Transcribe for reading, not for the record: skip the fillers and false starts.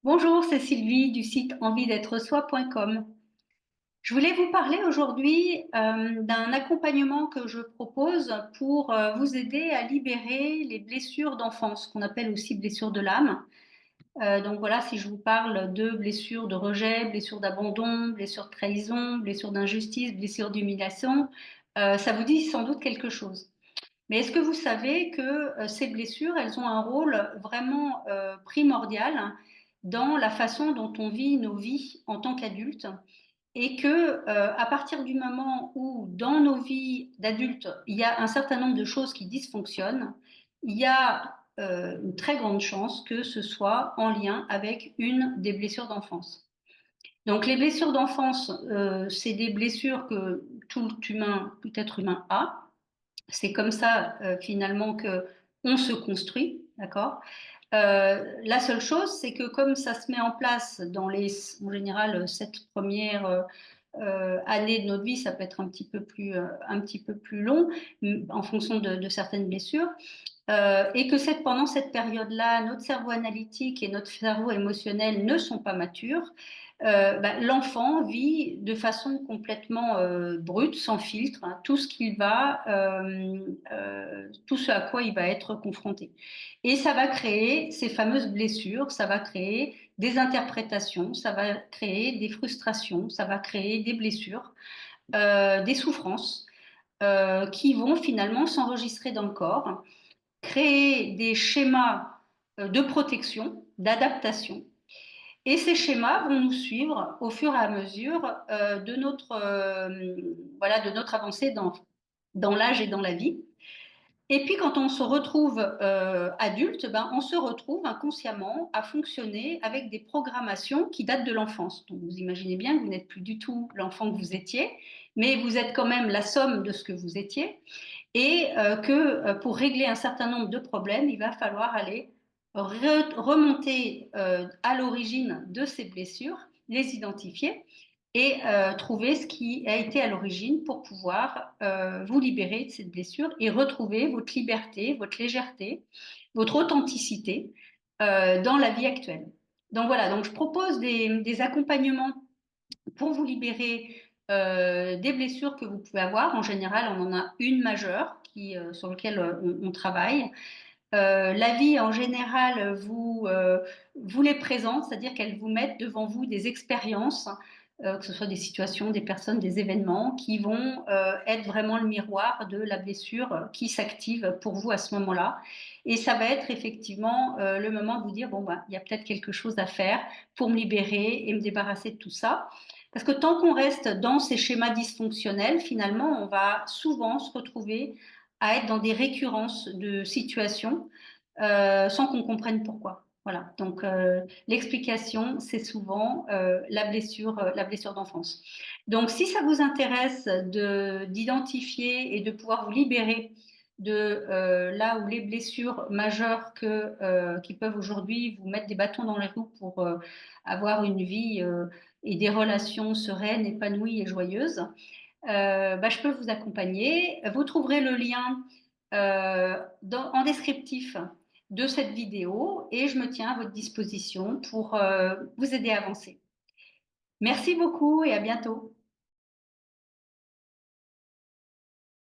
Bonjour, c'est Sylvie du site envie-d'être-soi.com. Je voulais vous parler aujourd'hui d'un accompagnement que je propose pour vous aider à libérer les blessures d'enfance, qu'on appelle aussi blessures de l'âme. Donc voilà, si je vous parle de blessures de rejet, blessures d'abandon, blessures de trahison, blessures d'injustice, blessures d'humiliation, ça vous dit sans doute quelque chose. Mais est-ce que vous savez que ces blessures, elles ont un rôle vraiment primordial dans la façon dont on vit nos vies en tant qu'adultes et que à partir du moment où dans nos vies d'adultes, il y a un certain nombre de choses qui dysfonctionnent, il y a une très grande chance que ce soit en lien avec une des blessures d'enfance. Donc les blessures d'enfance, c'est des blessures que tout être humain a. C'est comme ça finalement que on se construit, d'accord? La seule chose, c'est que comme ça se met en place en général, 7 premières années de notre vie, ça peut être un petit peu plus long en fonction de certaines blessures, et que pendant cette période-là, notre cerveau analytique et notre cerveau émotionnel ne sont pas matures, l'enfant vit de façon complètement brute, sans filtre, hein, tout ce à quoi il va être confronté. Et ça va créer ces fameuses blessures, ça va créer des interprétations, ça va créer des frustrations, ça va créer des blessures, des souffrances qui vont finalement s'enregistrer dans le corps, créer des schémas de protection, d'adaptation. Et ces schémas vont nous suivre au fur et à mesure de notre avancée dans l'âge et dans la vie. Et puis quand on se retrouve adulte, on se retrouve inconsciemment à fonctionner avec des programmations qui datent de l'enfance. Donc vous imaginez bien que vous n'êtes plus du tout l'enfant que vous étiez, mais vous êtes quand même la somme de ce que vous étiez et que pour régler un certain nombre de problèmes, il va falloir aller remonter à l'origine de ces blessures, les identifier et trouver ce qui a été à l'origine pour pouvoir vous libérer de cette blessure et retrouver votre liberté, votre légèreté, votre authenticité dans la vie actuelle. Donc voilà, donc je propose des accompagnements pour vous libérer des blessures que vous pouvez avoir. En général, on en a une majeure sur laquelle on travaille. La vie, en général, vous les présente, c'est-à-dire qu'elle vous met devant vous des expériences, que ce soit des situations, des personnes, des événements, qui vont être vraiment le miroir de la blessure qui s'active pour vous à ce moment-là. Et ça va être effectivement le moment de vous dire, bon, il y a peut-être quelque chose à faire pour me libérer et me débarrasser de tout ça. Parce que tant qu'on reste dans ces schémas dysfonctionnels, finalement, on va souvent se retrouver à être dans des récurrences de situations sans qu'on comprenne pourquoi. Voilà. Donc l'explication, c'est souvent la blessure d'enfance. Donc si ça vous intéresse d'identifier et de pouvoir vous libérer de là où les blessures majeures qui peuvent aujourd'hui vous mettre des bâtons dans les roues pour avoir une vie et des relations sereines, épanouies et joyeuses, je peux vous accompagner. Vous trouverez le lien en descriptif de cette vidéo et je me tiens à votre disposition pour vous aider à avancer. Merci beaucoup et à bientôt.